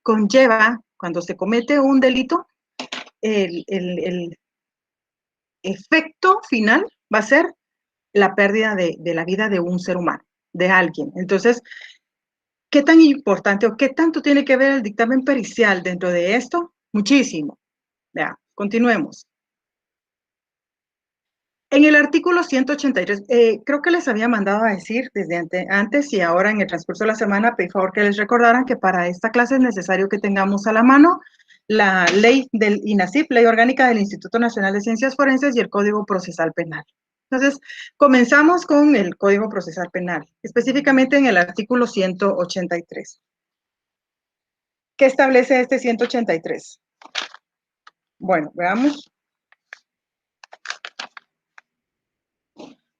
conlleva, cuando se comete un delito, el efecto final va a ser la pérdida de la vida de un ser humano, de alguien. Entonces, ¿qué tan importante o qué tanto tiene que ver el dictamen pericial dentro de esto? Muchísimo. Vean, continuemos. En el artículo 183, creo que les había mandado a decir desde antes y ahora en el transcurso de la semana, por favor que les recordaran que para esta clase es necesario que tengamos a la mano la ley del INACIP, Ley Orgánica del Instituto Nacional de Ciencias Forenses y el Código Procesal Penal. Entonces, comenzamos con el Código Procesal Penal, específicamente en el artículo 183. ¿Qué establece este 183? Bueno, veamos.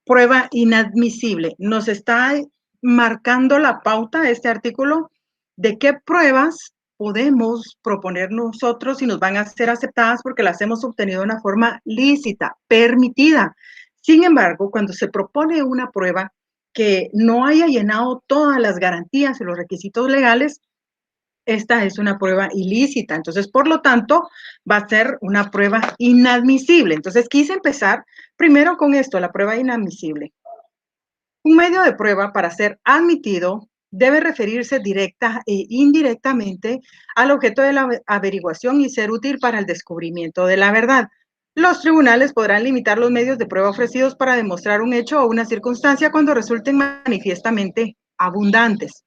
Prueba inadmisible. Nos está marcando la pauta este artículo de qué pruebas podemos proponer nosotros y nos van a ser aceptadas porque las hemos obtenido de una forma lícita, permitida. Sin embargo, cuando se propone una prueba que no haya llenado todas las garantías y los requisitos legales, esta es una prueba ilícita. Entonces, por lo tanto, va a ser una prueba inadmisible. Entonces, quise empezar primero con esto, la prueba inadmisible. Un medio de prueba para ser admitido debe referirse directa e indirectamente al objeto de la averiguación y ser útil para el descubrimiento de la verdad. Los tribunales podrán limitar los medios de prueba ofrecidos para demostrar un hecho o una circunstancia cuando resulten manifiestamente abundantes.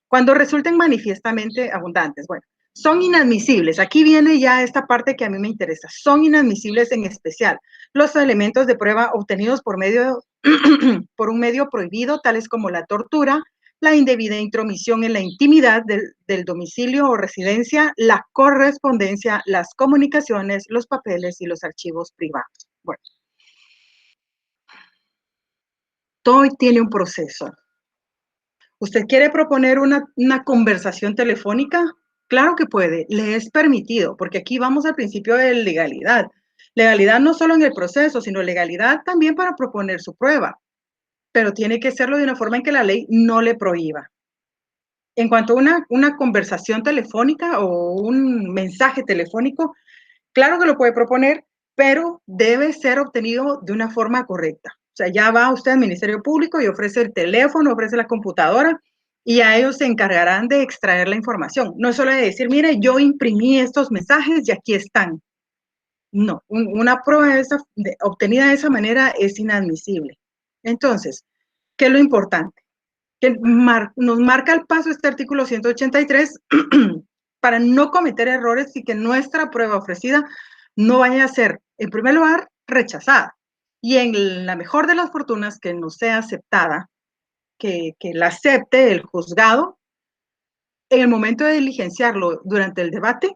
Cuando resulten manifiestamente abundantes, bueno, son inadmisibles. Aquí viene ya esta parte que a mí me interesa. Son inadmisibles en especial los elementos de prueba obtenidos por un medio prohibido, tales como la tortura, la indebida intromisión en la intimidad del domicilio o residencia, la correspondencia, las comunicaciones, los papeles y los archivos privados. Bueno, todo tiene un proceso. ¿Usted quiere proponer una conversación telefónica? Claro que puede, le es permitido, porque aquí vamos al principio de legalidad. Legalidad no solo en el proceso, sino legalidad también para proponer su prueba, pero tiene que hacerlo de una forma en que la ley no le prohíba. En cuanto a una conversación telefónica o un mensaje telefónico, claro que lo puede proponer, pero debe ser obtenido de una forma correcta. O sea, ya va usted al Ministerio Público y ofrece el teléfono, ofrece la computadora y a ellos se encargarán de extraer la información. No es solo de decir, mire, yo imprimí estos mensajes y aquí están. No, una prueba obtenida de esa manera es inadmisible. Entonces, ¿qué es lo importante? Que nos marca el paso este artículo 183 para no cometer errores y que nuestra prueba ofrecida no vaya a ser, en primer lugar, rechazada. Y en la mejor de las fortunas, que no sea aceptada, que la acepte el juzgado, en el momento de diligenciarlo durante el debate,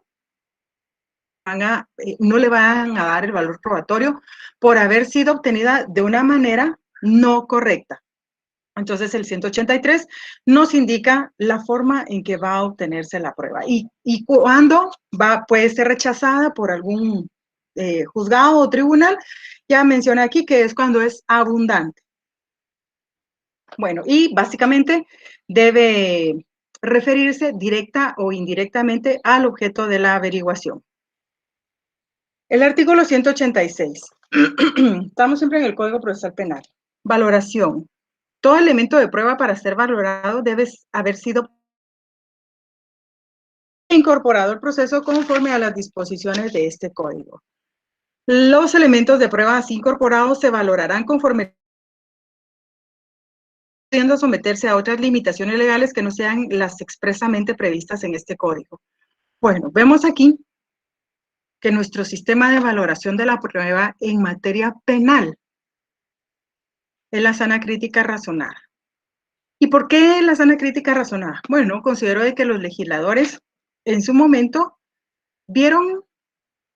no le van a dar el valor probatorio por haber sido obtenida de una manera no correcta. Entonces, el 183 nos indica la forma en que va a obtenerse la prueba y cuándo puede ser rechazada por algún juzgado o tribunal. Ya mencioné aquí que es cuando es abundante. Bueno, y básicamente debe referirse directa o indirectamente al objeto de la averiguación. El artículo 186. Estamos siempre en el Código Procesal Penal. Valoración. Todo elemento de prueba para ser valorado debe haber sido incorporado al proceso conforme a las disposiciones de este código. Los elementos de prueba así incorporados se valorarán conforme pudiendo someterse a otras limitaciones legales que no sean las expresamente previstas en este código. Bueno, vemos aquí que nuestro sistema de valoración de la prueba en materia penal es la sana crítica razonada. ¿Y por qué la sana crítica razonada? Bueno, considero de que los legisladores en su momento vieron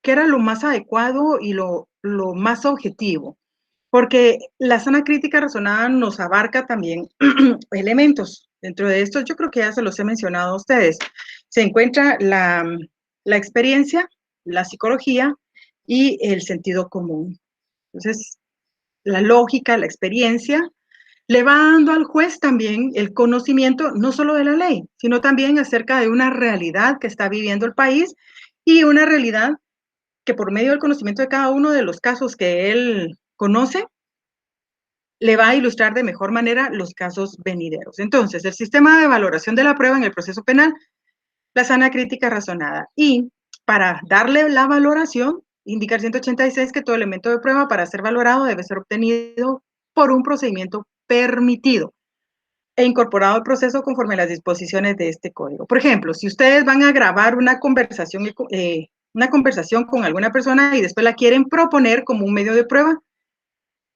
que era lo más adecuado y lo más objetivo, porque la sana crítica razonada nos abarca también elementos. Dentro de estos, yo creo que ya se los he mencionado a ustedes. Se encuentra la experiencia, la psicología y el sentido común. Entonces, la lógica, la experiencia, le va dando al juez también el conocimiento no solo de la ley, sino también acerca de una realidad que está viviendo el país y una realidad que por medio del conocimiento de cada uno de los casos que él conoce, le va a ilustrar de mejor manera los casos venideros. Entonces, el sistema de valoración de la prueba en el proceso penal, la sana crítica razonada. Y para darle la valoración, indica el 186 que todo elemento de prueba para ser valorado debe ser obtenido por un procedimiento permitido e incorporado al proceso conforme a las disposiciones de este código. Por ejemplo, si ustedes van a grabar una conversación con alguna persona y después la quieren proponer como un medio de prueba,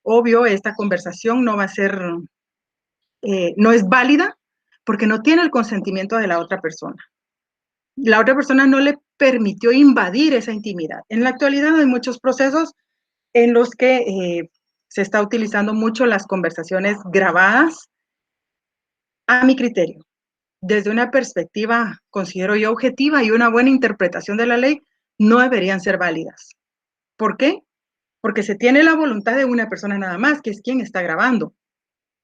obvio, esta conversación no va a ser, no es válida porque no tiene el consentimiento de la otra persona. La otra persona no le permitió invadir esa intimidad. En la actualidad hay muchos procesos en los que se está utilizando mucho las conversaciones grabadas, a mi criterio. Desde una perspectiva, considero yo, objetiva y una buena interpretación de la ley, no deberían ser válidas. ¿Por qué? Porque se tiene la voluntad de una persona nada más, que es quien está grabando.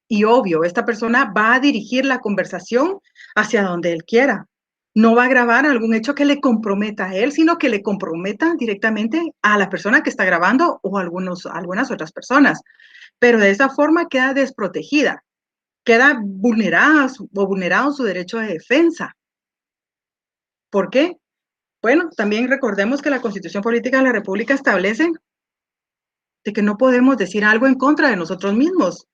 Y obvio, esta persona va a dirigir la conversación hacia donde él quiera. No va a grabar algún hecho que le comprometa a él, sino que le comprometa directamente a la persona que está grabando o algunas otras personas. Pero de esa forma queda desprotegida, queda vulnerado su derecho de defensa. ¿Por qué? Bueno, también recordemos que la Constitución Política de la República establece de que no podemos decir algo en contra de nosotros mismos.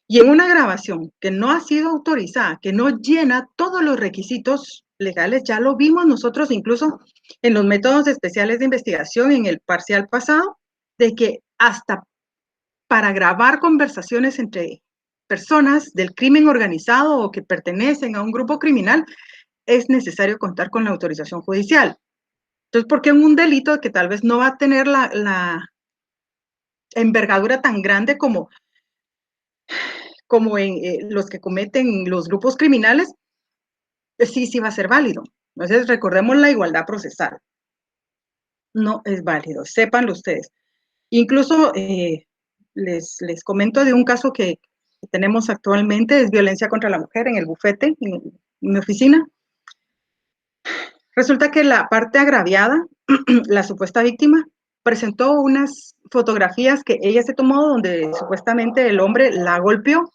Y en una grabación que no ha sido autorizada, que no llena todos los requisitos legales, ya lo vimos nosotros incluso en los métodos especiales de investigación en el parcial pasado, de que hasta para grabar conversaciones entre personas del crimen organizado o que pertenecen a un grupo criminal, es necesario contar con la autorización judicial. Entonces, ¿por qué en un delito que tal vez no va a tener la envergadura tan grande como en los que cometen los grupos criminales, sí va a ser válido? Entonces, recordemos la igualdad procesal. No es válido, sépanlo ustedes. Incluso les comento de un caso que tenemos actualmente, es violencia contra la mujer en el bufete, en mi oficina. Resulta que la parte agraviada, la supuesta víctima, presentó unas fotografías que ella se tomó donde supuestamente el hombre la golpeó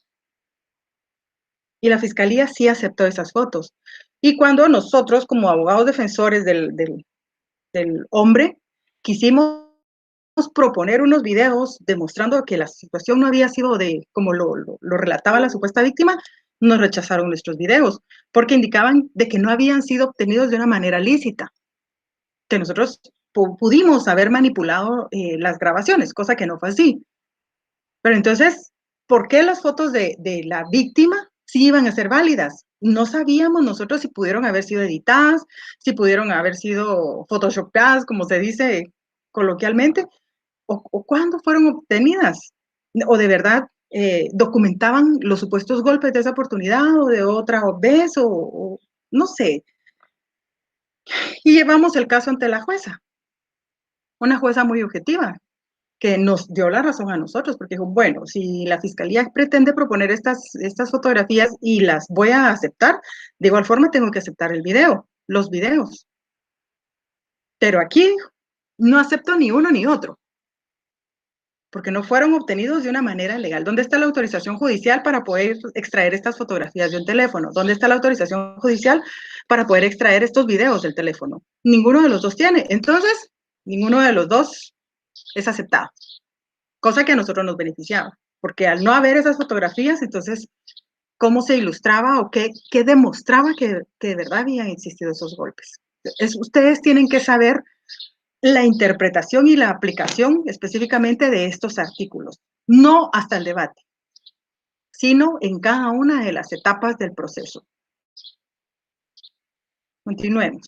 y la fiscalía sí aceptó esas fotos. Y cuando nosotros, como abogados defensores del hombre, quisimos proponer unos videos demostrando que la situación no había sido de como lo relataba la supuesta víctima, nos rechazaron nuestros videos porque indicaban de que no habían sido obtenidos de una manera lícita, que nosotros pudimos haber manipulado las grabaciones, cosa que no fue así. Pero entonces, ¿por qué las fotos de la víctima sí iban a ser válidas? No sabíamos nosotros si pudieron haber sido editadas, si pudieron haber sido photoshopadas, como se dice coloquialmente, o cuándo fueron obtenidas, o de verdad documentaban los supuestos golpes de esa oportunidad o de otra vez, o no sé. Y llevamos el caso ante la jueza, una jueza muy objetiva, que nos dio la razón a nosotros, porque dijo, bueno, si la fiscalía pretende proponer estas fotografías y las voy a aceptar, de igual forma tengo que aceptar el video, los videos. Pero aquí no acepto ni uno ni otro, porque no fueron obtenidos de una manera legal. ¿Dónde está la autorización judicial para poder extraer estas fotografías de un teléfono? ¿Dónde está la autorización judicial para poder extraer estos videos del teléfono? Ninguno de los dos tiene. Entonces, ninguno de los dos es aceptado, cosa que a nosotros nos beneficiaba, porque al no haber esas fotografías, entonces, ¿cómo se ilustraba o qué demostraba que de verdad habían existido esos golpes? Ustedes tienen que saber la interpretación y la aplicación específicamente de estos artículos, no hasta el debate, sino en cada una de las etapas del proceso. Continuemos.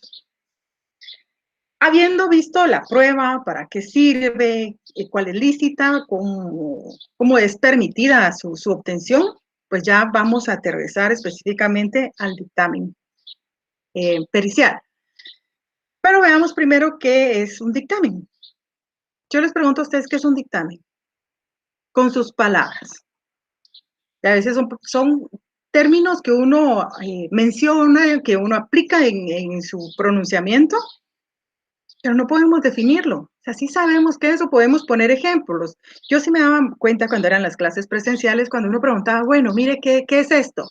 Habiendo visto la prueba, para qué sirve, cuál es lícita, cómo es permitida su obtención, pues ya vamos a aterrizar específicamente al dictamen pericial. Pero veamos primero qué es un dictamen. Yo les pregunto a ustedes qué es un dictamen, con sus palabras. Y a veces son términos que uno menciona, que uno aplica en su pronunciamiento, pero no podemos definirlo. O sea, sí sabemos que eso, podemos poner ejemplos. Yo sí me daba cuenta cuando eran las clases presenciales, cuando uno preguntaba, bueno, mire, ¿qué es esto?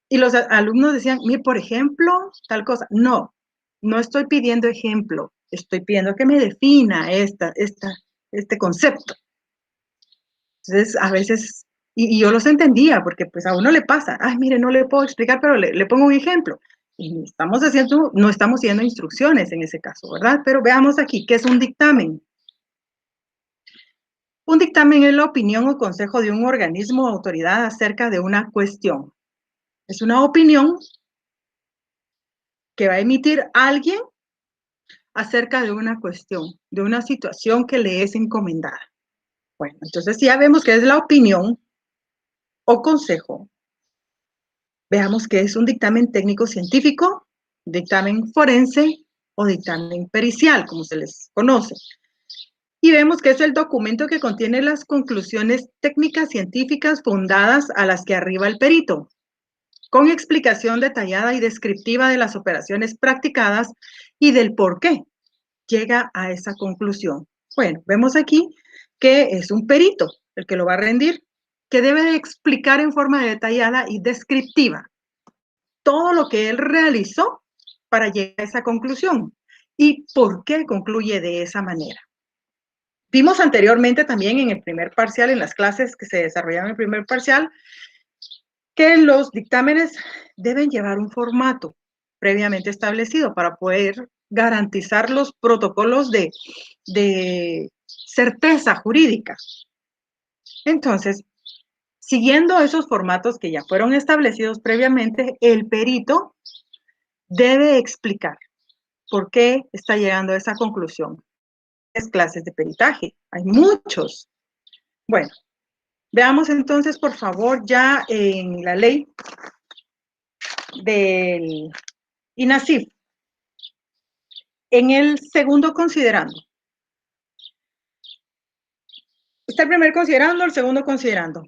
Y los alumnos decían, mire, por ejemplo, tal cosa. No, no estoy pidiendo ejemplo, estoy pidiendo que me defina este concepto. Entonces, a veces, y yo los entendía, porque pues a uno le pasa, ay, mire, no le puedo explicar, pero le pongo un ejemplo. Y no estamos haciendo instrucciones en ese caso, ¿verdad? Pero veamos aquí, ¿qué es un dictamen? Un dictamen es la opinión o consejo de un organismo o autoridad acerca de una cuestión. Es una opinión que va a emitir alguien acerca de una cuestión, de una situación que le es encomendada. Bueno, entonces ya vemos que es la opinión o consejo. Veamos qué es un dictamen técnico-científico, dictamen forense o dictamen pericial, como se les conoce. Y vemos que es el documento que contiene las conclusiones técnicas científicas fundadas a las que arriba el perito, con explicación detallada y descriptiva de las operaciones practicadas y del por qué llega a esa conclusión. Bueno, vemos aquí que es un perito el que lo va a rendir, que debe de explicar en forma detallada y descriptiva todo lo que él realizó para llegar a esa conclusión y por qué concluye de esa manera. Vimos anteriormente también en el primer parcial, en las clases que se desarrollaron en el primer parcial, que los dictámenes deben llevar un formato previamente establecido para poder garantizar los protocolos de certeza jurídica. Entonces, siguiendo esos formatos que ya fueron establecidos previamente, el perito debe explicar por qué está llegando a esa conclusión. Es clases de peritaje, hay muchos. Bueno, veamos entonces, por favor, ya en la ley del INASIF, en el segundo considerando. Está el primer considerando, el segundo considerando.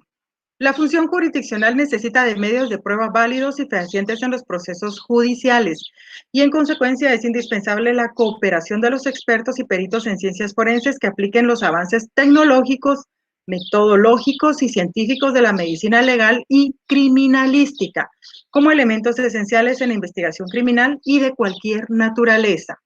La función jurisdiccional necesita de medios de prueba válidos y fehacientes en los procesos judiciales y en consecuencia es indispensable la cooperación de los expertos y peritos en ciencias forenses que apliquen los avances tecnológicos, metodológicos y científicos de la medicina legal y criminalística como elementos esenciales en la investigación criminal y de cualquier naturaleza.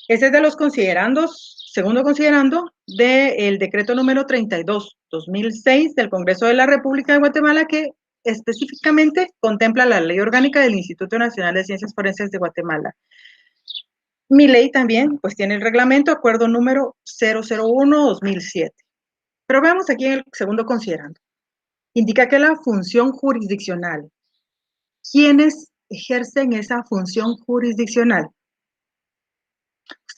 Ese es de los considerandos, segundo considerando, del decreto número 32/2006 del Congreso de la República de Guatemala, que específicamente contempla la ley orgánica del Instituto Nacional de Ciencias Forenses de Guatemala. Mi ley también, pues tiene el reglamento, acuerdo número 001/2007. Pero veamos aquí en el segundo considerando. Indica que la función jurisdiccional, ¿quiénes ejercen esa función jurisdiccional?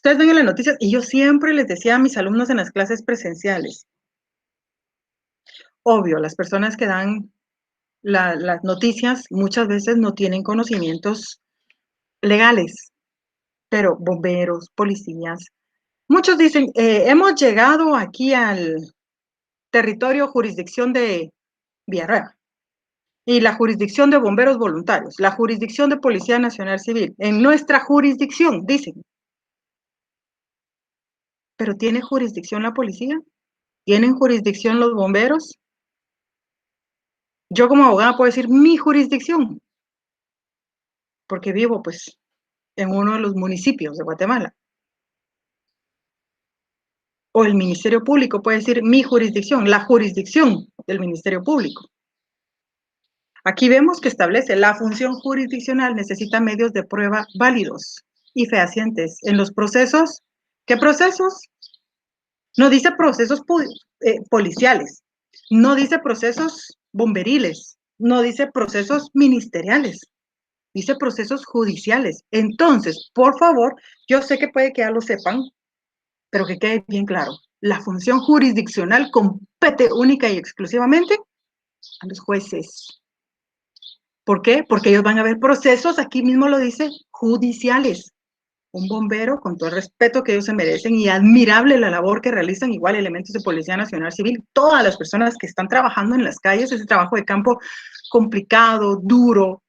Ustedes ven en las noticias, y yo siempre les decía a mis alumnos en las clases presenciales, obvio, las personas que dan las noticias muchas veces no tienen conocimientos legales, pero bomberos, policías, muchos dicen, hemos llegado aquí al territorio jurisdicción de Villarreal y la jurisdicción de bomberos voluntarios, la jurisdicción de Policía Nacional Civil, en nuestra jurisdicción, dicen. ¿Pero tiene jurisdicción la policía? ¿Tienen jurisdicción los bomberos? Yo como abogada puedo decir mi jurisdicción, porque vivo pues en uno de los municipios de Guatemala. O el Ministerio Público puede decir mi jurisdicción, la jurisdicción del Ministerio Público. Aquí vemos que establece la función jurisdiccional necesita medios de prueba válidos y fehacientes en los procesos. ¿Qué procesos? No dice procesos policiales, no dice procesos bomberiles, no dice procesos ministeriales, dice procesos judiciales. Entonces, por favor, yo sé que puede que ya lo sepan, pero que quede bien claro, la función jurisdiccional compete única y exclusivamente a los jueces. ¿Por qué? Porque ellos van a ver procesos, aquí mismo lo dice, judiciales. un bombero, con todo el respeto que ellos se merecen y admirable la labor que realizan, igual elementos de Policía Nacional Civil, todas las personas que están trabajando en las calles, ese trabajo de campo complicado, duro,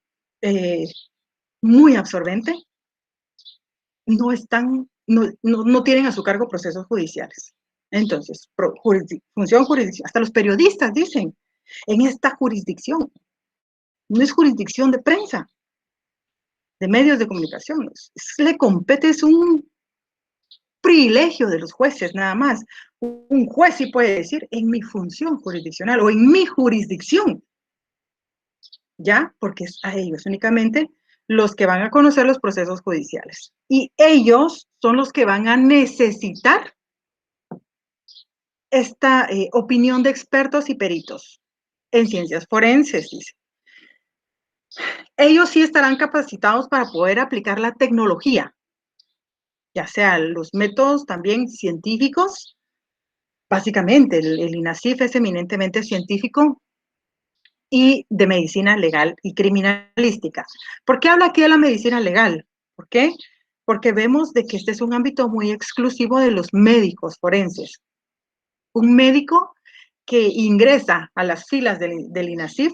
muy absorbente, no tienen a su cargo procesos judiciales. Entonces, función jurisdicción, hasta los periodistas dicen, en esta jurisdicción, no es jurisdicción de prensa, de medios de comunicación, le compete, es un privilegio de los jueces nada más. Un juez sí puede decir en mi función jurisdiccional o en mi jurisdicción, ¿ya? Porque es a ellos únicamente los que van a conocer los procesos judiciales. Y ellos son los que van a necesitar esta opinión de expertos y peritos en ciencias forenses, dice. Ellos sí estarán capacitados para poder aplicar la tecnología, ya sea los métodos también científicos. Básicamente, el INASIF es eminentemente científico y de medicina legal y criminalística. ¿Por qué habla aquí de la medicina legal? ¿Por qué? Porque vemos de que este es un ámbito muy exclusivo de los médicos forenses. Un médico que ingresa a las filas del INASIF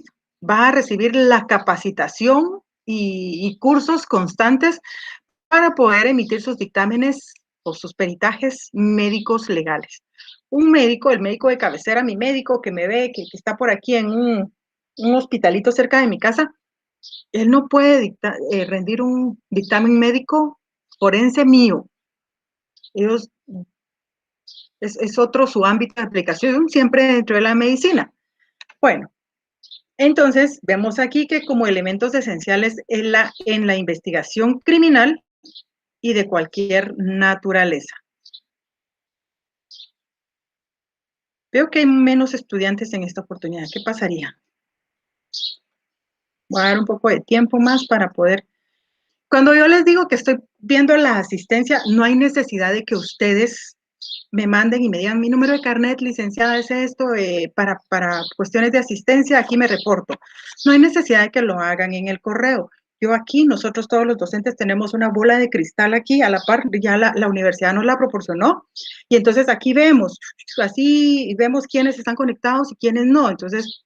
va a recibir la capacitación y cursos constantes para poder emitir sus dictámenes o sus peritajes médicos legales. Un médico, el médico de cabecera, mi médico que me ve, que está por aquí en un hospitalito cerca de mi casa, él no puede rendir un dictamen médico forense mío. Ellos, es otro su ámbito de aplicación, siempre dentro de la medicina. Bueno, entonces vemos aquí que como elementos esenciales en la investigación criminal y de cualquier naturaleza. Veo que hay menos estudiantes en esta oportunidad. ¿Qué pasaría? Voy a dar un poco de tiempo más para poder... Cuando yo les digo que estoy viendo la asistencia, no hay necesidad de que ustedes me manden y me digan mi número de carnet, licenciada, es esto, para cuestiones de asistencia, aquí me reporto. No hay necesidad de que lo hagan en el correo. Yo aquí, nosotros todos los docentes tenemos una bola de cristal aquí, a la par, ya la universidad nos la proporcionó, y entonces aquí vemos, así vemos quiénes están conectados y quiénes no. Entonces,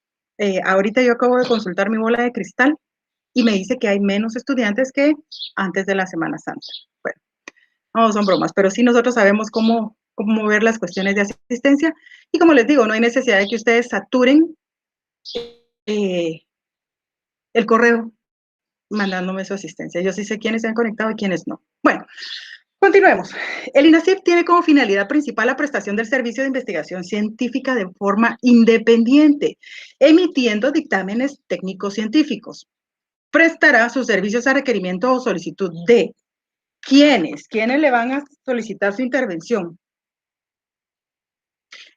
ahorita yo acabo de consultar mi bola de cristal y me dice que hay menos estudiantes que antes de la Semana Santa. Bueno, no son bromas, pero sí nosotros sabemos cómo ver las cuestiones de asistencia, y como les digo, no hay necesidad de que ustedes saturen el correo mandándome su asistencia. Yo sí sé quiénes se han conectado y quiénes no. Bueno, continuemos. El INASIF tiene como finalidad principal la prestación del servicio de investigación científica de forma independiente, emitiendo dictámenes técnicos científicos. Prestará sus servicios a requerimiento o solicitud de ¿quiénes? ¿Quiénes le van a solicitar su intervención?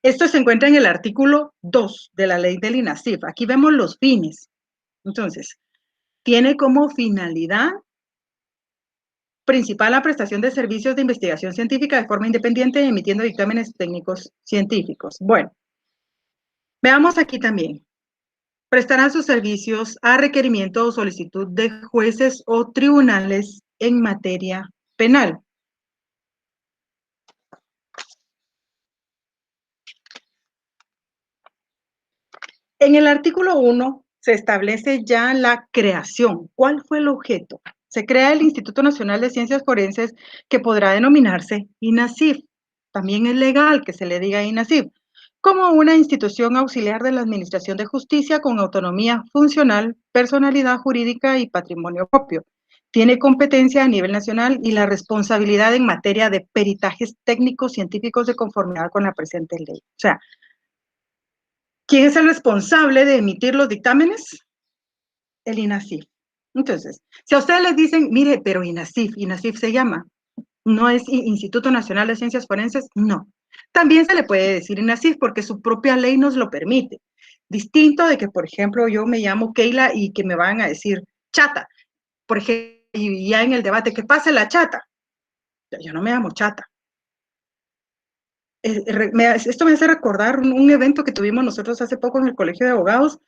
Esto se encuentra en el artículo 2 de la ley del INASIF. Aquí vemos los fines. Entonces, tiene como finalidad principal la prestación de servicios de investigación científica de forma independiente, emitiendo dictámenes técnicos científicos. Bueno, veamos aquí también. Prestarán sus servicios a requerimiento o solicitud de jueces o tribunales en materia penal. En el artículo 1 se establece ya la creación. ¿Cuál fue el objeto? Se crea el Instituto Nacional de Ciencias Forenses, que podrá denominarse INASIF. También es legal que se le diga INASIF, como una institución auxiliar de la Administración de Justicia con autonomía funcional, personalidad jurídica y patrimonio propio. Tiene competencia a nivel nacional y la responsabilidad en materia de peritajes técnicos científicos de conformidad con la presente ley. O sea, ¿quién es el responsable de emitir los dictámenes? El INASIF. Entonces, si a ustedes les dicen, mire, pero INASIF se llama, no es Instituto Nacional de Ciencias Forenses, no. También se le puede decir INASIF porque su propia ley nos lo permite. Distinto de que, por ejemplo, yo me llamo Keila y que me van a decir chata. Por ejemplo, y ya en el debate, ¿qué pasa la chata? Yo no me llamo chata. Esto me hace recordar un evento que tuvimos nosotros hace poco en el Colegio de Abogados.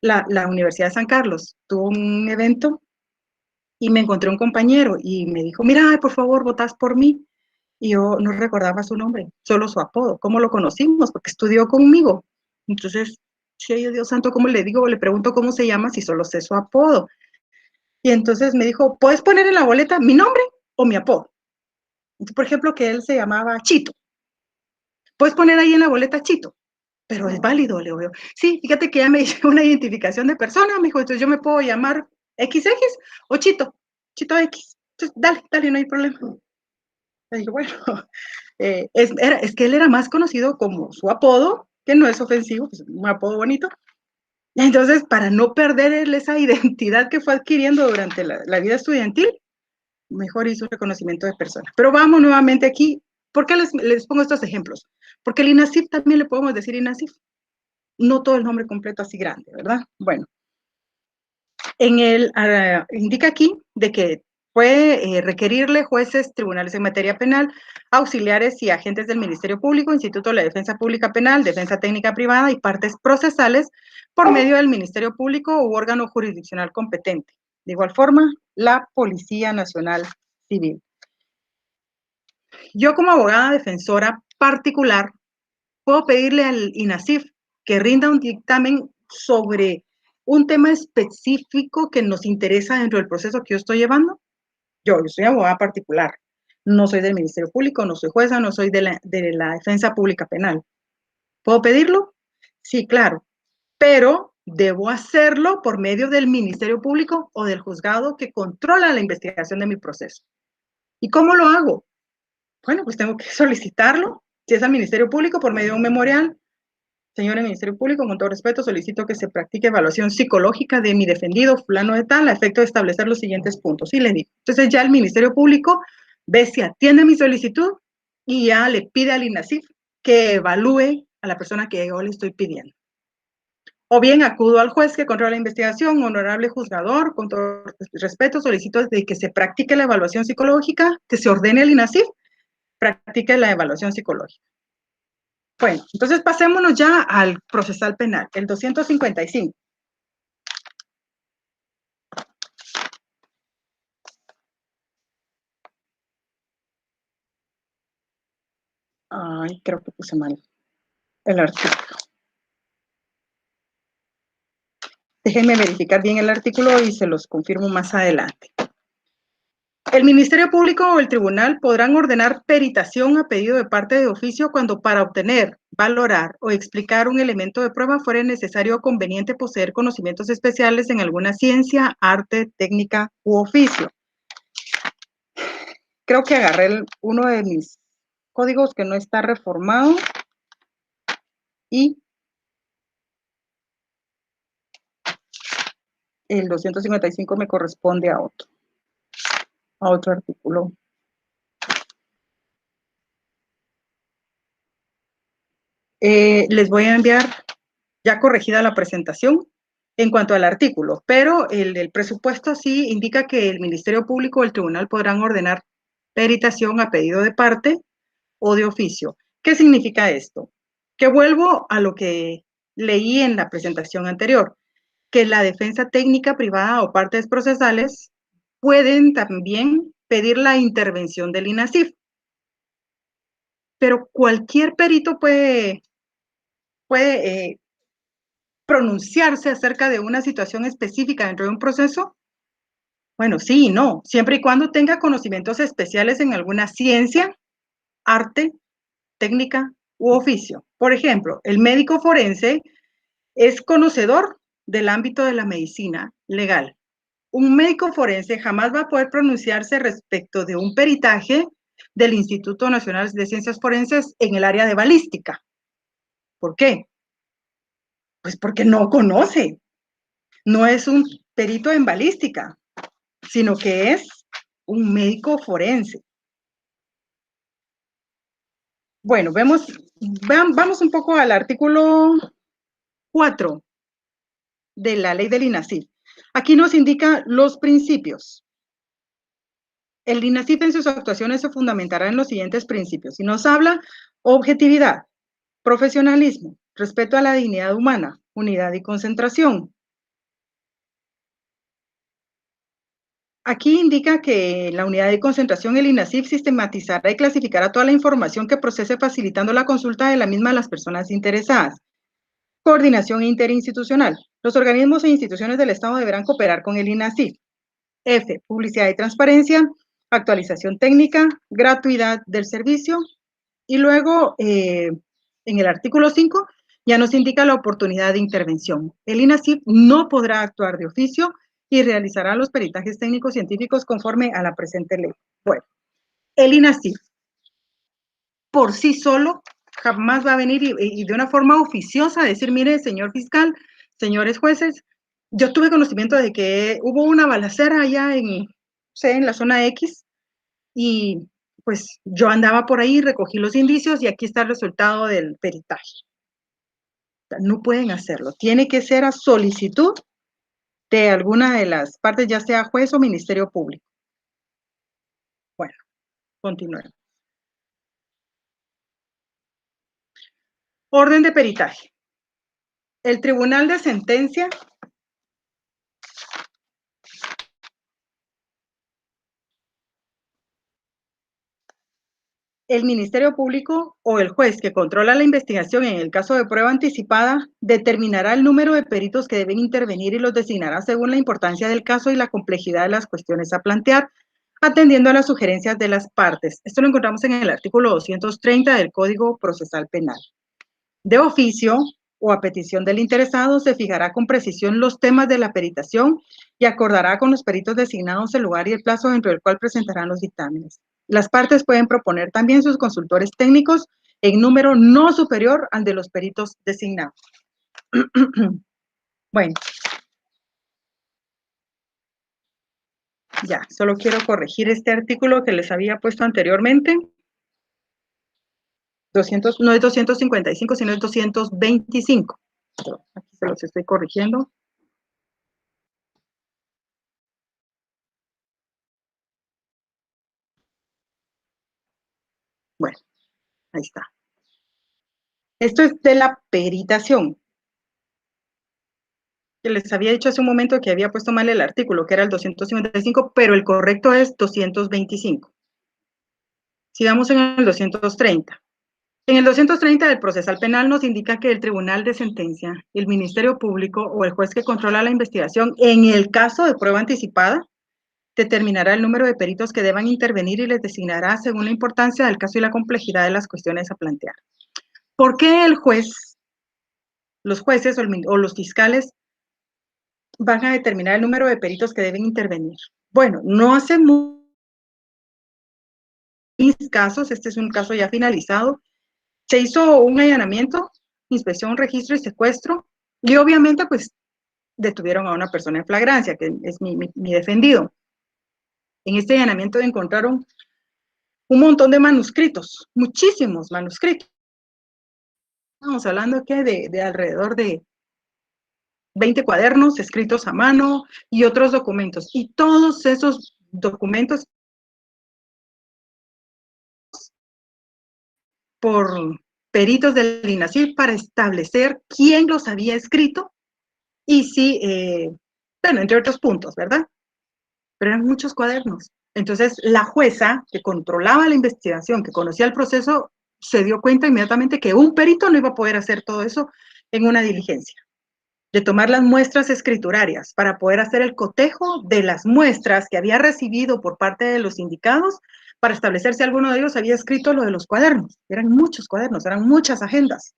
La Universidad de San Carlos tuvo un evento y me encontré un compañero y me dijo, mira, por favor, votás por mí. Y yo no recordaba su nombre, solo su apodo. ¿Cómo lo conocimos? Porque estudió conmigo. Entonces, sí, Dios santo, ¿cómo le digo? Le pregunto cómo se llama si solo sé su apodo. Y entonces me dijo, ¿puedes poner en la boleta mi nombre o mi apodo? Entonces, por ejemplo, que él se llamaba Chito. ¿Puedes poner ahí en la boleta Chito? Pero es válido, le digo. Sí, fíjate que ya me hice una identificación de persona, me dijo, entonces yo me puedo llamar XX o Chito, Chito X. Entonces, dale, no hay problema. Le digo, bueno, es que él era más conocido como su apodo, que no es ofensivo, pues un apodo bonito. Entonces, para no perder esa identidad que fue adquiriendo durante la vida estudiantil, mejor hizo un reconocimiento de persona. Pero vamos nuevamente aquí. ¿Por qué les pongo estos ejemplos? Porque el INASIF también le podemos decir INASIF. No todo el nombre completo así grande, ¿verdad? Bueno, indica aquí de que puede requerirle jueces, tribunales en materia penal, auxiliares y agentes del Ministerio Público, Instituto de la Defensa Pública Penal, Defensa Técnica Privada y partes procesales por medio del Ministerio Público u órgano jurisdiccional competente. De igual forma, la Policía Nacional Civil. Yo como abogada defensora particular puedo pedirle al INASIF que rinda un dictamen sobre un tema específico que nos interesa dentro del proceso que yo estoy llevando. Yo soy abogada particular, no soy del Ministerio Público, no soy jueza, no soy de la Defensa Pública Penal. ¿Puedo pedirlo? Sí, claro, pero debo hacerlo por medio del Ministerio Público o del juzgado que controla la investigación de mi proceso. ¿Y cómo lo hago? Bueno, pues tengo que solicitarlo, si es al Ministerio Público, por medio de un memorial. Señor Ministerio Público, con todo respeto, solicito que se practique evaluación psicológica de mi defendido fulano de tal a efecto de establecer los siguientes puntos. Y le digo. Entonces ya el Ministerio Público ve si atiende mi solicitud y ya le pide al INASIF que evalúe a la persona que yo le estoy pidiendo. O bien acudo al juez que controla la investigación, honorable juzgador, con todo respeto, solicito de que se practique la evaluación psicológica, que se ordene al INASIF, practique la evaluación psicológica. Bueno, entonces pasémonos ya al procesal penal, el 255. Ay, creo que puse mal el artículo. Déjenme verificar bien el artículo y se los confirmo más adelante. El Ministerio Público o el tribunal podrán ordenar peritación a pedido de parte de oficio cuando para obtener, valorar o explicar un elemento de prueba fuera necesario o conveniente poseer conocimientos especiales en alguna ciencia, arte, técnica u oficio. Creo que agarré uno de mis códigos que no está reformado y el 255 me corresponde a otro artículo. Les voy a enviar ya corregida la presentación en cuanto al artículo, pero el del presupuesto sí indica que el Ministerio Público o el tribunal podrán ordenar peritación a pedido de parte o de oficio. ¿Qué significa esto? Que vuelvo a lo que leí en la presentación anterior, que la defensa técnica privada o partes procesales pueden también pedir la intervención del INASIF, pero cualquier perito puede pronunciarse acerca de una situación específica dentro de un proceso. Bueno, sí y no, siempre y cuando tenga conocimientos especiales en alguna ciencia, arte, técnica u oficio. Por ejemplo, el médico forense es conocedor del ámbito de la medicina legal. Un médico forense jamás va a poder pronunciarse respecto de un peritaje del Instituto Nacional de Ciencias Forenses en el área de balística. ¿Por qué? Pues porque no conoce. No es un perito en balística, sino que es un médico forense. Bueno, vamos un poco al artículo 4 de la ley del INASIF. Aquí nos indica los principios. El INASIF en sus actuaciones se fundamentará en los siguientes principios. Y nos habla objetividad, profesionalismo, respeto a la dignidad humana, unidad y concentración. Aquí indica que la unidad de concentración, el INASIF, sistematizará y clasificará toda la información que procese facilitando la consulta de la misma a las personas interesadas. Coordinación interinstitucional. Los organismos e instituciones del Estado deberán cooperar con el INASIF. F. Publicidad y transparencia, actualización técnica, gratuidad del servicio. Y luego, en el artículo 5, ya nos indica la oportunidad de intervención. El INASIF no podrá actuar de oficio y realizará los peritajes técnicos científicos conforme a la presente ley. Bueno, el INASIF por sí solo jamás va a venir y de una forma oficiosa a decir, mire, señor fiscal, señores jueces, yo tuve conocimiento de que hubo una balacera allá en, en la zona X y pues yo andaba por ahí, recogí los indicios y aquí está el resultado del peritaje. No pueden hacerlo, tiene que ser a solicitud de alguna de las partes, ya sea juez o ministerio público. Bueno, continuemos. Orden de peritaje. El tribunal de sentencia el Ministerio Público o el juez que controla la investigación en el caso de prueba anticipada determinará el número de peritos que deben intervenir y los designará según la importancia del caso y la complejidad de las cuestiones a plantear, atendiendo a las sugerencias de las partes. Esto lo encontramos en el artículo 230 del Código Procesal Penal. De oficio o a petición del interesado, se fijará con precisión los temas de la peritación y acordará con los peritos designados el lugar y el plazo dentro del cual presentarán los dictámenes. Las partes pueden proponer también sus consultores técnicos en número no superior al de los peritos designados. Bueno, ya, solo quiero corregir este artículo que les había puesto anteriormente. 200, no es 255, sino es 225. Pero aquí se los estoy corrigiendo. Bueno, ahí está. Esto es de la peritación. Que les había dicho hace un momento que había puesto mal el artículo, que era el 255, pero el correcto es 225. Sigamos en el 230. En el 230 del procesal penal nos indica que el tribunal de sentencia, el Ministerio Público o el juez que controla la investigación, en el caso de prueba anticipada, determinará el número de peritos que deban intervenir y les designará según la importancia del caso y la complejidad de las cuestiones a plantear. ¿Por qué el juez, los jueces o los fiscales van a determinar el número de peritos que deben intervenir? Bueno, no hace muchos casos, este es un caso ya finalizado, se hizo un allanamiento, inspección, registro y secuestro, y obviamente pues detuvieron a una persona en flagrancia, que es mi defendido. En este allanamiento encontraron un montón de manuscritos, muchísimos manuscritos. Estamos hablando que de alrededor de 20 cuadernos escritos a mano y otros documentos. Y todos esos documentos por peritos del INASIF para establecer quién los había escrito y si, bueno, entre otros puntos, ¿verdad? Pero eran muchos cuadernos. Entonces, la jueza que controlaba la investigación, que conocía el proceso, se dio cuenta inmediatamente que un perito no iba a poder hacer todo eso en una diligencia. De tomar las muestras escriturarias para poder hacer el cotejo de las muestras que había recibido por parte de los indicados para establecer si alguno de ellos había escrito lo de los cuadernos. Eran muchos cuadernos, eran muchas agendas.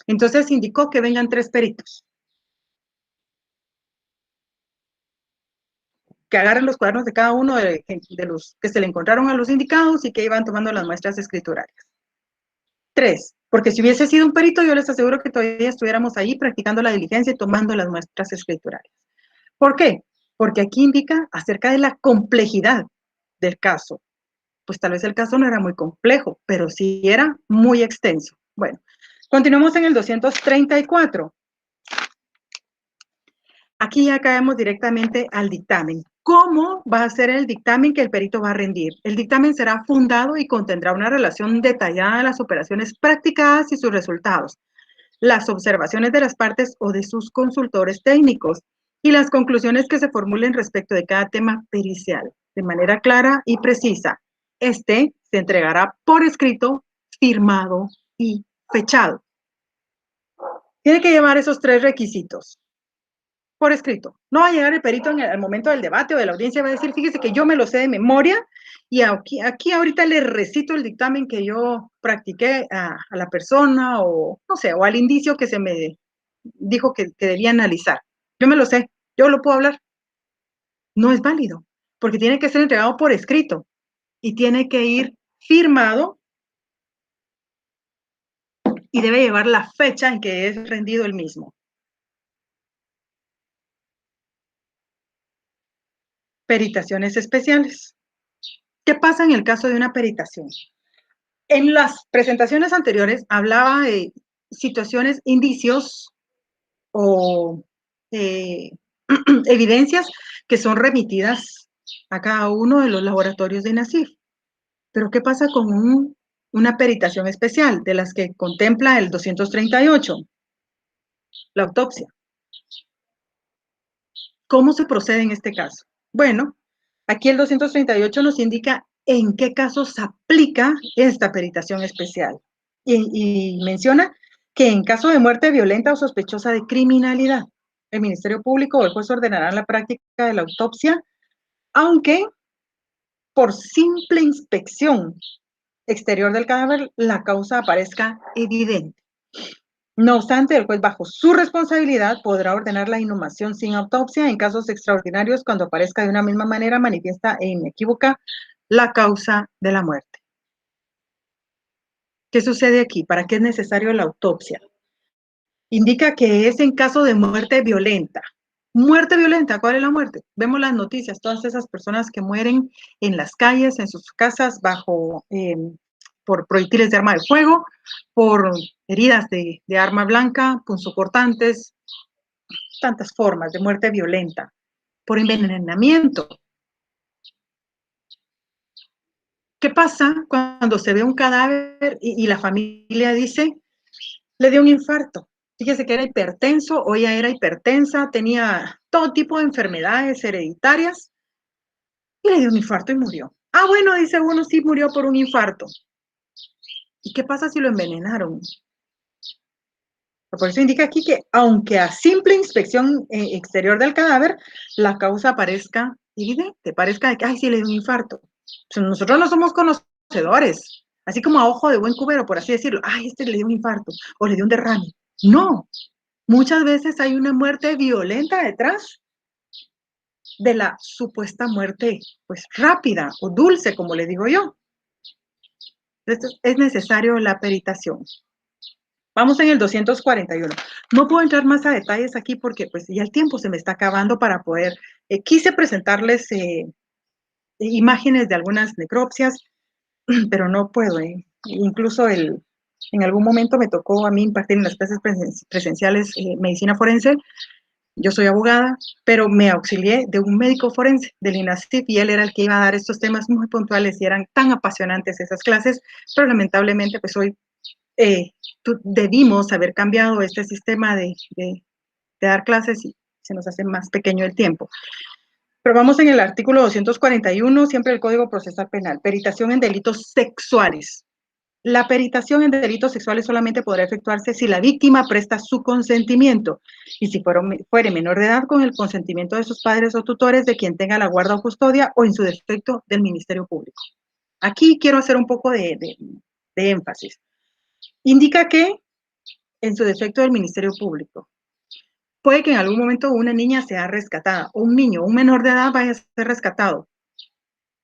Entonces indicó que vengan 3 peritos. Que agarren los cuadernos de cada uno de los que se le encontraron a los indicados y que iban tomando las muestras escriturarias. 3, porque si hubiese sido un perito, yo les aseguro que todavía estuviéramos ahí practicando la diligencia y tomando las muestras escriturarias. ¿Por qué? Porque aquí indica acerca de la complejidad del caso. Pues tal vez el caso no era muy complejo, pero sí era muy extenso. Bueno, continuamos en el 234. Aquí ya caemos directamente al dictamen. ¿Cómo va a ser el dictamen que el perito va a rendir? El dictamen será fundado y contendrá una relación detallada de las operaciones practicadas y sus resultados, las observaciones de las partes o de sus consultores técnicos, y las conclusiones que se formulen respecto de cada tema pericial, de manera clara y precisa. Este se entregará por escrito, firmado y fechado. Tiene que llevar esos 3 requisitos por escrito. No va a llegar el perito en el momento del debate o de la audiencia, va a decir, fíjese que yo me lo sé de memoria y aquí ahorita le recito el dictamen que yo practiqué a la persona o, no sé, o al indicio que se me dijo que debía analizar. Yo me lo sé, yo lo puedo hablar. No es válido, porque tiene que ser entregado por escrito y tiene que ir firmado y debe llevar la fecha en que es rendido el mismo. Peritaciones especiales. ¿Qué pasa en el caso de una peritación? En las presentaciones anteriores hablaba de situaciones, indicios o evidencias que son remitidas a cada uno de los laboratorios de INASIF. Pero ¿qué pasa con una peritación especial de las que contempla el 238? La autopsia. ¿Cómo se procede en este caso? Bueno, aquí el 238 nos indica en qué casos se aplica esta peritación especial y menciona que en caso de muerte violenta o sospechosa de criminalidad, el Ministerio Público o el juez ordenarán la práctica de la autopsia, aunque por simple inspección exterior del cadáver la causa aparezca evidente. No obstante, el juez, bajo su responsabilidad, podrá ordenar la inhumación sin autopsia en casos extraordinarios cuando aparezca de una misma manera manifiesta e inequívoca la causa de la muerte. ¿Qué sucede aquí? ¿Para qué es necesario la autopsia? Indica que es en caso de muerte violenta. Muerte violenta, ¿cuál es la muerte? Vemos las noticias, todas esas personas que mueren en las calles, en sus casas, bajo por proyectiles de arma de fuego, por heridas de arma blanca, punzocortantes, tantas formas de muerte violenta, por envenenamiento. ¿Qué pasa cuando se ve un cadáver y la familia dice, le dio un infarto? Fíjese que era hipertenso o ella era hipertensa, tenía todo tipo de enfermedades hereditarias y le dio un infarto y murió. Ah, bueno, dice uno, sí murió por un infarto. ¿Y qué pasa si lo envenenaron? Por eso indica aquí que, aunque a simple inspección exterior del cadáver, la causa parezca evidente, parezca de que, ay, sí le dio un infarto. Pues nosotros no somos conocedores, así como a ojo de buen cubero, por así decirlo, ay, este le dio un infarto o le dio un derrame. No, muchas veces hay una muerte violenta detrás de la supuesta muerte, pues rápida o dulce, como le digo yo. Entonces, es necesario la peritación. Vamos en el 241. No puedo entrar más a detalles aquí porque pues ya el tiempo se me está acabando para poder, quise presentarles imágenes de algunas necropsias, pero no puedo. Incluso en algún momento me tocó a mí impartir en las clases presenciales medicina forense. Yo soy abogada, pero me auxilié de un médico forense del INASIF y él era el que iba a dar estos temas muy puntuales y eran tan apasionantes esas clases, pero lamentablemente pues hoy debimos haber cambiado este sistema de dar clases y se nos hace más pequeño el tiempo. Pero vamos en el artículo 241, siempre el Código Procesal Penal, peritación en delitos sexuales. La peritación en delitos sexuales solamente podrá efectuarse si la víctima presta su consentimiento y si fuere menor de edad con el consentimiento de sus padres o tutores, de quien tenga la guarda o custodia o en su defecto del Ministerio Público. Aquí quiero hacer un poco de énfasis. Indica que en su defecto del Ministerio Público. Puede que en algún momento una niña sea rescatada, o un niño, un menor de edad vaya a ser rescatado,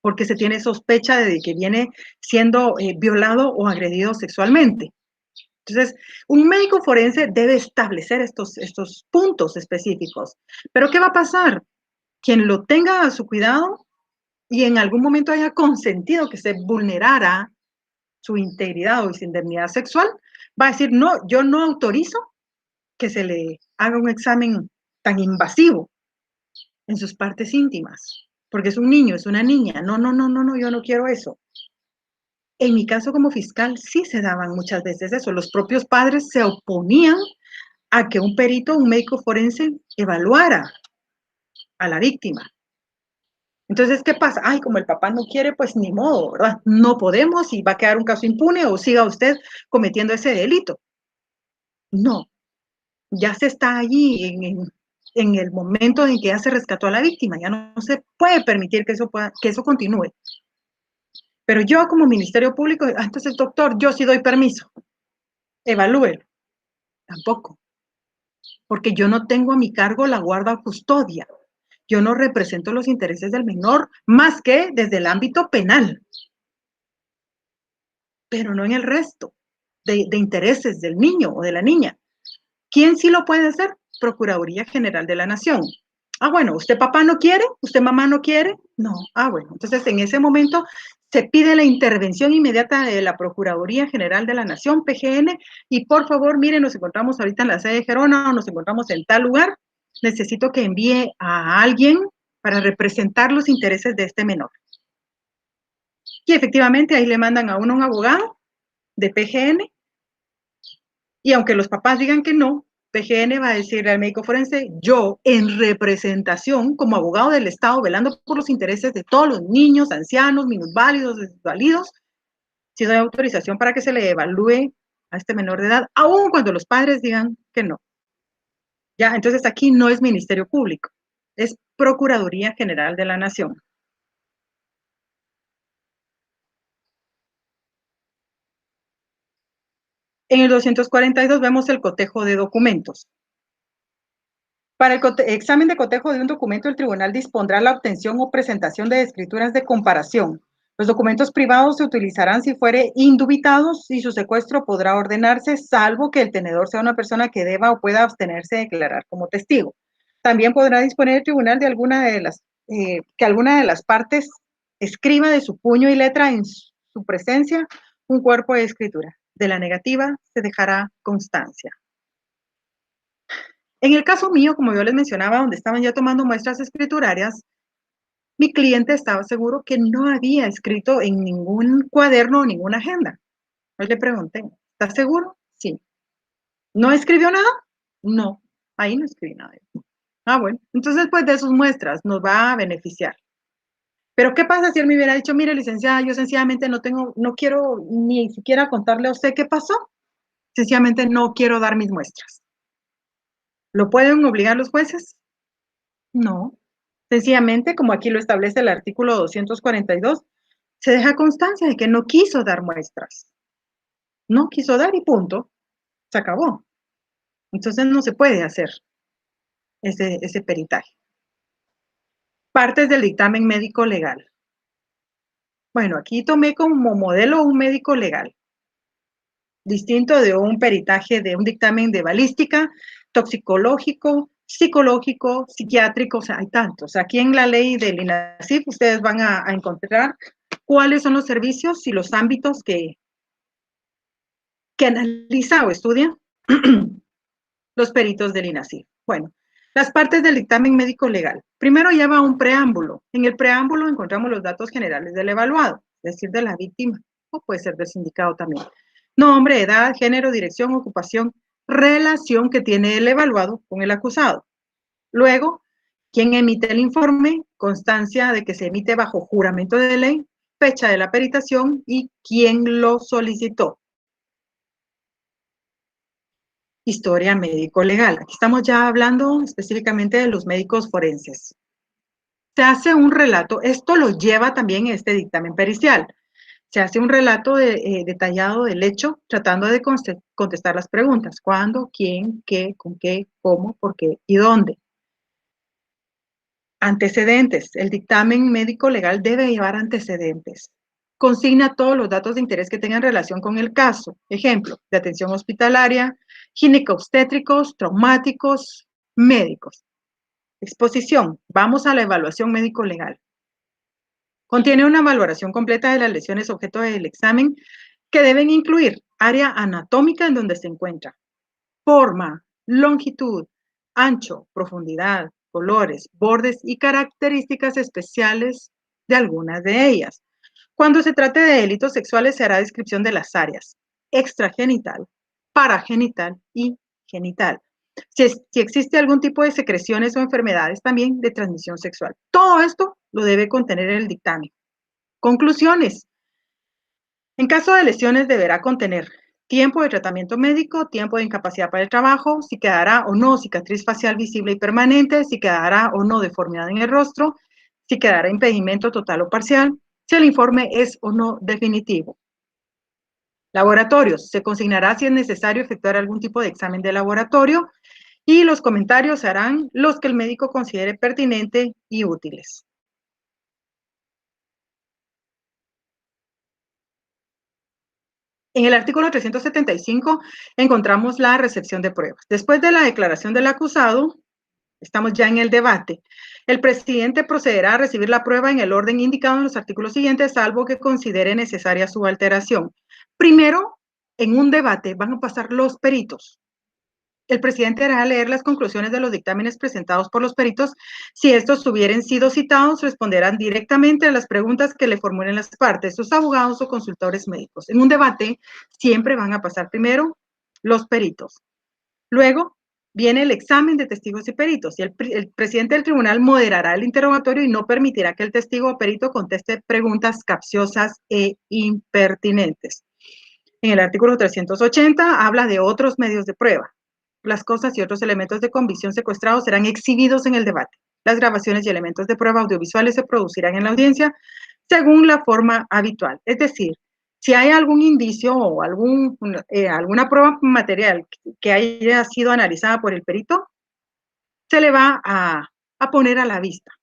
porque se tiene sospecha de que viene siendo violado o agredido sexualmente. Entonces, un médico forense debe establecer estos puntos específicos. Pero ¿qué va a pasar? Quien lo tenga a su cuidado y en algún momento haya consentido que se vulnerara su integridad o su indemnidad sexual, va a decir, no, yo no autorizo que se le haga un examen tan invasivo en sus partes íntimas, porque es un niño, es una niña. No, no, no, no, no, yo no quiero eso. En mi caso como fiscal sí se daban muchas veces eso. Los propios padres se oponían a que un perito, un médico forense, evaluara a la víctima. Entonces, ¿qué pasa? Ay, como el papá no quiere, pues ni modo, ¿verdad? No podemos y va a quedar un caso impune o siga usted cometiendo ese delito. No, ya se está allí en el momento en que ya se rescató a la víctima, ya no se puede permitir que eso continúe. Pero yo como Ministerio Público, entonces doctor, yo sí doy permiso, evalúelo. Tampoco, porque yo no tengo a mi cargo la guarda o custodia. Yo no represento los intereses del menor más que desde el ámbito penal, pero no en el resto de intereses del niño o de la niña. ¿Quién sí lo puede hacer? Procuraduría General de la Nación. Ah, bueno, ¿usted papá no quiere? ¿Usted mamá no quiere? No. Ah, bueno, entonces en ese momento se pide la intervención inmediata de la Procuraduría General de la Nación, PGN, y por favor, miren, nos encontramos ahorita en la sede de Gerona o nos encontramos en tal lugar. Necesito que envíe a alguien para representar los intereses de este menor. Y efectivamente ahí le mandan a uno un abogado de PGN y aunque los papás digan que no, PGN va a decirle al médico forense, yo en representación como abogado del Estado, velando por los intereses de todos los niños, ancianos, minusválidos, desválidos, si doy autorización para que se le evalúe a este menor de edad, aun cuando los padres digan que no. Ya, entonces aquí no es Ministerio Público, es Procuraduría General de la Nación. En el 242 vemos el cotejo de documentos. Para el examen de cotejo de un documento, el tribunal dispondrá la obtención o presentación de escrituras de comparación. Los documentos privados se utilizarán si fuere indubitados y su secuestro podrá ordenarse, salvo que el tenedor sea una persona que deba o pueda abstenerse de declarar como testigo. También podrá disponer el tribunal de que alguna de las partes escriba de su puño y letra en su presencia un cuerpo de escritura. De la negativa se dejará constancia. En el caso mío, como yo les mencionaba, donde estaban ya tomando muestras escriturarias, mi cliente estaba seguro que no había escrito en ningún cuaderno o ninguna agenda. Yo le pregunté, ¿estás seguro? Sí. ¿No escribió nada? No, ahí no escribí nada. Ah, bueno, entonces pues de sus muestras nos va a beneficiar. Pero ¿qué pasa si él me hubiera dicho, mire, licenciada, yo sencillamente no quiero ni siquiera contarle a usted qué pasó? Sencillamente no quiero dar mis muestras. ¿Lo pueden obligar los jueces? No. Sencillamente, como aquí lo establece el artículo 242, se deja constancia de que no quiso dar muestras. No quiso dar y punto. Se acabó. Entonces no se puede hacer ese peritaje. Partes del dictamen médico legal. Bueno, aquí tomé como modelo un médico legal, distinto de un peritaje de un dictamen de balística, toxicológico, psicológico, psiquiátrico, o sea, hay tantos. Aquí en la ley del INASIF ustedes van a encontrar cuáles son los servicios y los ámbitos que analiza o estudia los peritos del INASIF. Bueno, las partes del dictamen médico legal. Primero lleva un preámbulo. En el preámbulo encontramos los datos generales del evaluado, es decir, de la víctima, o puede ser del sindicado también. Nombre, edad, género, dirección, ocupación, relación que tiene el evaluado con el acusado. Luego, quién emite el informe, constancia de que se emite bajo juramento de ley, fecha de la peritación y quién lo solicitó. Historia médico-legal. Aquí estamos ya hablando específicamente de los médicos forenses. Se hace un relato, esto lo lleva también este dictamen pericial. Se hace un relato detallado del hecho, tratando de contestar las preguntas. ¿Cuándo? ¿Quién? ¿Qué? ¿Con qué? ¿Cómo? ¿Por qué? ¿Y dónde? Antecedentes. El dictamen médico legal debe llevar antecedentes. Consigna todos los datos de interés que tengan relación con el caso. Ejemplo, de atención hospitalaria, ginecobstétricos, traumáticos, médicos. Exposición. Vamos a la evaluación médico-legal. Contiene una valoración completa de las lesiones objeto del examen que deben incluir área anatómica en donde se encuentra, forma, longitud, ancho, profundidad, colores, bordes y características especiales de algunas de ellas. Cuando se trate de delitos sexuales se hará descripción de las áreas extragenital, paragenital y genital. Si existe algún tipo de secreciones o enfermedades también de transmisión sexual. Todo esto lo debe contener el dictamen. Conclusiones. En caso de lesiones deberá contener tiempo de tratamiento médico, tiempo de incapacidad para el trabajo, si quedará o no cicatriz facial visible y permanente, si quedará o no deformidad en el rostro, si quedará impedimento total o parcial, si el informe es o no definitivo. Laboratorios. Se consignará si es necesario efectuar algún tipo de examen de laboratorio y los comentarios serán los que el médico considere pertinente y útiles. En el artículo 375 encontramos la recepción de pruebas. Después de la declaración del acusado, estamos ya en el debate. El presidente procederá a recibir la prueba en el orden indicado en los artículos siguientes, salvo que considere necesaria su alteración. Primero, en un debate van a pasar los peritos. El presidente hará leer las conclusiones de los dictámenes presentados por los peritos. Si estos hubieran sido citados, responderán directamente a las preguntas que le formulen las partes, sus abogados o consultores médicos. En un debate siempre van a pasar primero los peritos. Luego viene el examen de testigos y peritos, y el presidente del tribunal moderará el interrogatorio y no permitirá que el testigo o perito conteste preguntas capciosas e impertinentes. En el artículo 380 habla de otros medios de prueba. Las cosas y otros elementos de convicción secuestrados serán exhibidos en el debate. Las grabaciones y elementos de prueba audiovisuales se producirán en la audiencia según la forma habitual. Es decir, si hay algún indicio o alguna prueba material que haya sido analizada por el perito, se le va a poner a la vista.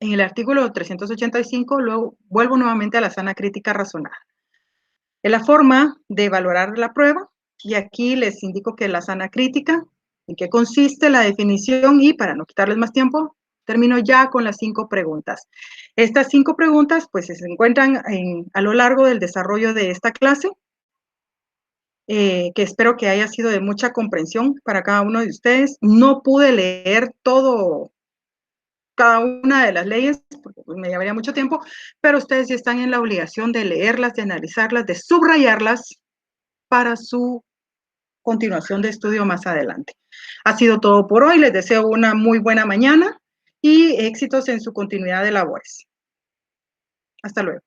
En el artículo 385, luego vuelvo nuevamente a la sana crítica razonada. Es la forma de valorar la prueba, y aquí les indico que la sana crítica, en qué consiste la definición, y para no quitarles más tiempo, termino ya con las 5 preguntas. Estas 5 preguntas pues se encuentran a lo largo del desarrollo de esta clase, que espero que haya sido de mucha comprensión para cada uno de ustedes. No pude leer cada una de las leyes, porque pues, me llevaría mucho tiempo, pero ustedes ya están en la obligación de leerlas, de analizarlas, de subrayarlas para su continuación de estudio más adelante. Ha sido todo por hoy. Les deseo una muy buena mañana y éxitos en su continuidad de labores. Hasta luego.